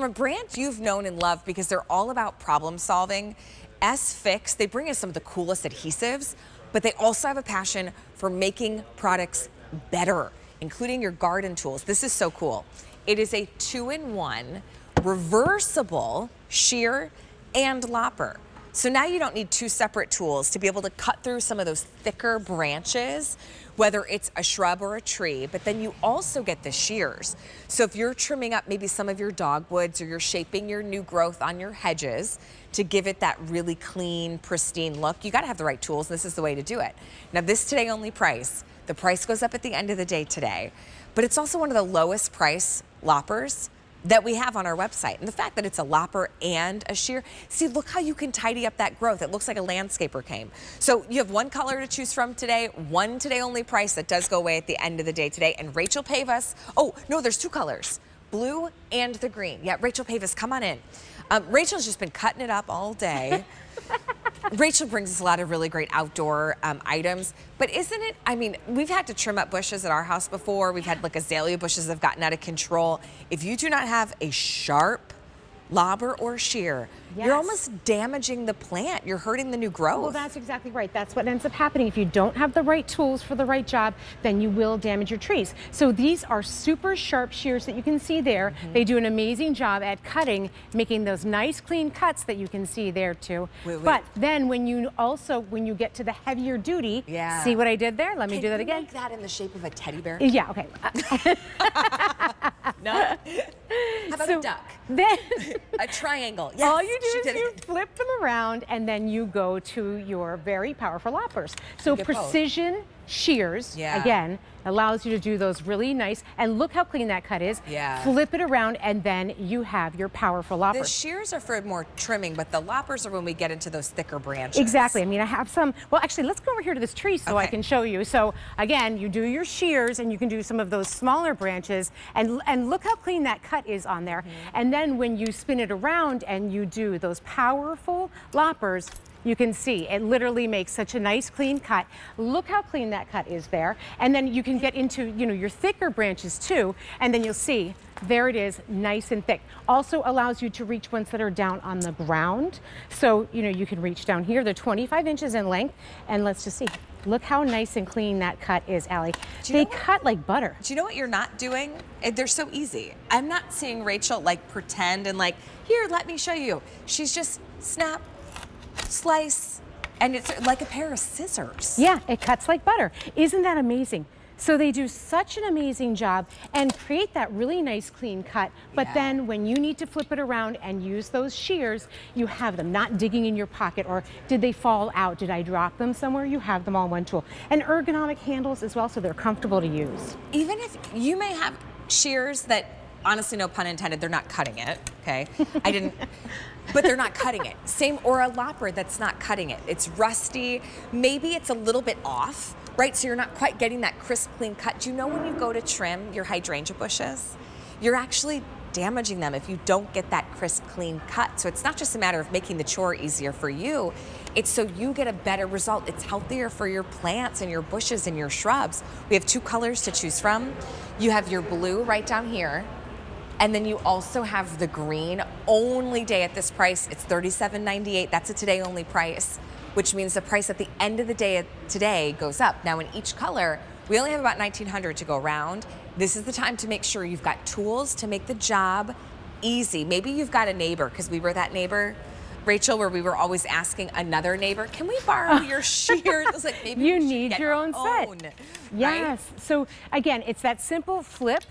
a brand you've known and loved because they're all about problem solving, S-Fixx, they bring us some of the coolest adhesives, but they also have a passion for making products better, including your garden tools. This is so cool. It is a 2-in-1 reversible shear and lopper. So now you don't need two separate tools to be able to cut through some of those thicker branches, whether it's a shrub or a tree, but then you also get the shears. So if you're trimming up maybe some of your dogwoods or you're shaping your new growth on your hedges to give it that really clean, pristine look, you gotta have the right tools, and this is the way to do it. Now this today only price, the price goes up at the end of the day today, but it's also one of the lowest price loppers that we have on our website. And the fact that it's a lopper and a shear, see, look how you can tidy up that growth. It looks like a landscaper came. So you have one color to choose from today, one today only price that does go away at the end of the day today. And Rachel Pavas, oh, no, there's two colors, blue and the green. Yeah, Rachel Pavas, come on in. Rachel's just been cutting it up all day. Rachel brings us a lot of really great outdoor items, but isn't it, I mean, we've had to trim up bushes at our house before. We've had like azalea bushes that have gotten out of control. If you do not have a sharp lobber or shear, you're almost damaging the plant. You're hurting the new growth. Well, that's exactly right. That's what ends up happening. If you don't have the right tools for the right job, then you will damage your trees. So these are super sharp shears that you can see there. They do an amazing job at cutting, making those nice clean cuts that you can see there too. But then when you get to the heavier duty, see what I did there? Let me do that again. Make that in the shape of a teddy bear? Yeah, okay. No? How about a duck? Then a triangle. Yes, all you do is you flip them around and then you go to your very powerful loppers. So precision shears, again, allows you to do those really nice, and look how clean that cut is. Flip it around and then you have your powerful loppers. The shears are for more trimming, but the loppers are when we get into those thicker branches. Exactly. I mean, I have some, well, actually, let's go over here to this tree so I can show you. So again, you do your shears and you can do some of those smaller branches, and look how clean that cut is on there. And then when you spin it around and you do those powerful loppers, you can see it literally makes such a nice clean cut. Look how clean that cut is there. And then you can get into, you know, your thicker branches too, and then you'll see there it is, nice and thick. Also allows you to reach ones that are down on the ground. So, you know, you can reach down here. They're 25 inches in length, and let's just see. Look how nice and clean that cut is, Allie. They cut like butter. Do you know what you're not doing? They're so easy. I'm not seeing Rachel like pretend and like, here, let me show you. She's just snap, slice, and it's like a pair of scissors. Yeah, it cuts like butter. Isn't that amazing? So they do such an amazing job and create that really nice clean cut, but then when you need to flip it around and use those shears, you have them not digging in your pocket, or did they fall out? Did I drop them somewhere? You have them all in one tool. And ergonomic handles as well, so they're comfortable to use. Even if you may have shears that, honestly, no pun intended, they're not cutting it, okay? I didn't, but they're not cutting it. Same, or a lopper that's not cutting it. It's rusty, maybe it's a little bit off, right? So you're not quite getting that crisp, clean cut. Do you know when you go to trim your hydrangea bushes, you're actually damaging them if you don't get that crisp, clean cut. So it's not just a matter of making the chore easier for you, it's so you get a better result. It's healthier for your plants and your bushes and your shrubs. We have two colors to choose from. You have your blue right down here, and then you also have the green. Only day at this price, it's $37.98. That's a today only price, which means the price at the end of the day today goes up. Now in each color, we only have about 1,900 to go around. This is the time to make sure you've got tools to make the job easy. Maybe you've got a neighbor, because we were that neighbor, Rachel, where we were always asking another neighbor, can we borrow your shears? It was like, maybe you need your own set. Yes, right? So again, it's that simple flip.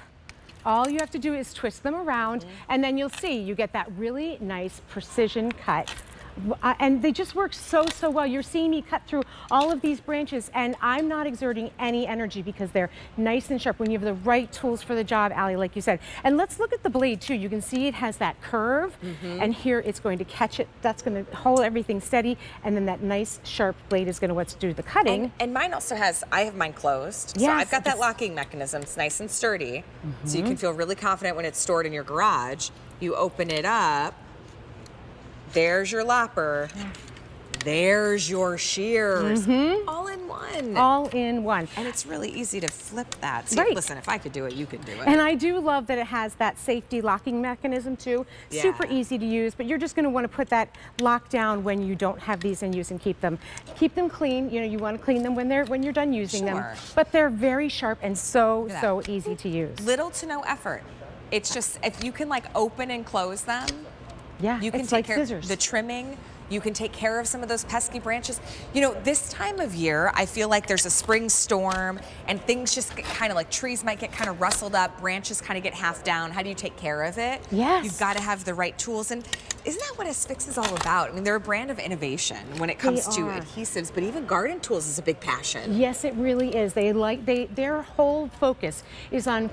All you have to do is twist them around, and then you'll see you get that really nice precision cut. And they just work so well. You're seeing me cut through all of these branches, and I'm not exerting any energy because they're nice and sharp when you have the right tools for the job, Allie, like you said. And let's look at the blade too. You can see it has that curve, and here it's going to catch it. That's going to hold everything steady, and then that nice sharp blade is going to do the cutting. And mine also has, I have mine closed. So I've got that locking mechanism. It's nice and sturdy, so you can feel really confident when it's stored in your garage. You open it up. There's your lopper. There's your shears. All in one. one. All in one. And it's really easy to flip that. See, Right. listen, if I could do it, you could do it. And I do love that it has that safety locking mechanism too. Yeah. Super easy to use, but you're just going to want to put that lock down when you don't have these in use and keep them clean. You know, you want to clean them when you're done using them. But they're very sharp and so easy to use. Little to no effort. It's just, if you can like open and close them, yeah, you can it's take like care scissors. of the trimming. You can take care of some of those pesky branches. You know, this time of year, I feel like there's a spring storm and things just get kind of like trees might get kind of rustled up, branches kind of get half down. How do you take care of it? Yes. You've got to have the right tools. And isn't that what S-Fixx is all about? I mean, they're a brand of innovation when it comes to adhesives, but even garden tools is a big passion. Yes, it really is. Their whole focus is on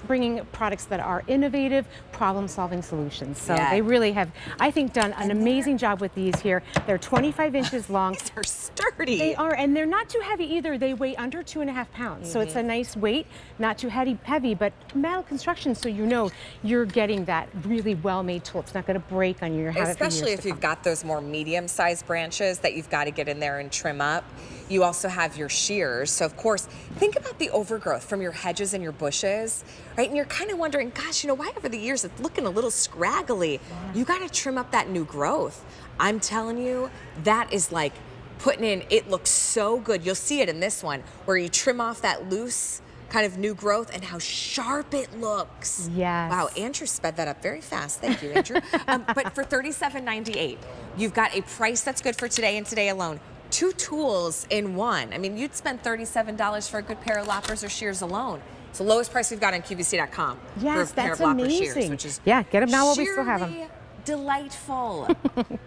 bringing products that are innovative, problem-solving solutions. So they really have, I think, done an amazing job with these here. They're 25 inches long. These are sturdy. They are, and they're not too heavy either. They weigh under 2.5 pounds. So it's a nice weight, not too heavy, but metal construction, so you know you're getting that really well-made tool. It's not going to break on you. You'll have it for years Especially if to you've come. got those more medium-sized branches that you've got to get in there and trim up. You also have your shears. So of course, think about the overgrowth from your hedges and your bushes, right? And you're kind of wondering, gosh, you know, why over the years it's looking a little scraggly? You got to trim up that new growth. I'm telling you, that is like putting in, it looks so good. You'll see it in this one where you trim off that loose kind of new growth and how sharp it looks. Yes. Wow, Andrew sped that up very fast. Thank you, Andrew. But for $37.98, you've got a price that's good for today and today alone. 2 tools in one. I mean, you'd spend $37 for a good pair of loppers or shears alone. It's the lowest price we've got on QVC.com Yes, for a pair that's of lopper amazing. shears, which is get them now while we still have them. sheerly delightful.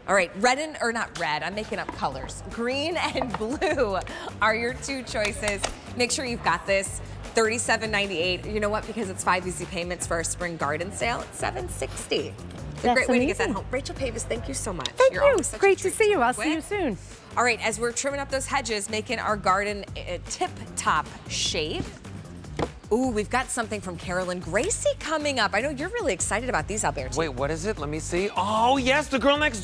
All right, not red, I'm making up colors. Green and blue are your 2 choices. Make sure you've got this. $37.98. You know what? Because it's 5 easy payments for our spring garden sale, it's $7.60. It's a great way to get that home. Rachel Pavis, thank you so much. Thank You're you. always such a Great to treat see you. I'll work see you with. soon. All right, as we're trimming up those hedges, making our garden tip-top shape. Ooh, we've got something from Carolyn Gracie coming up. I know you're really excited about these, Alberto. Wait, what is it? Let me see. Oh, yes, the girl next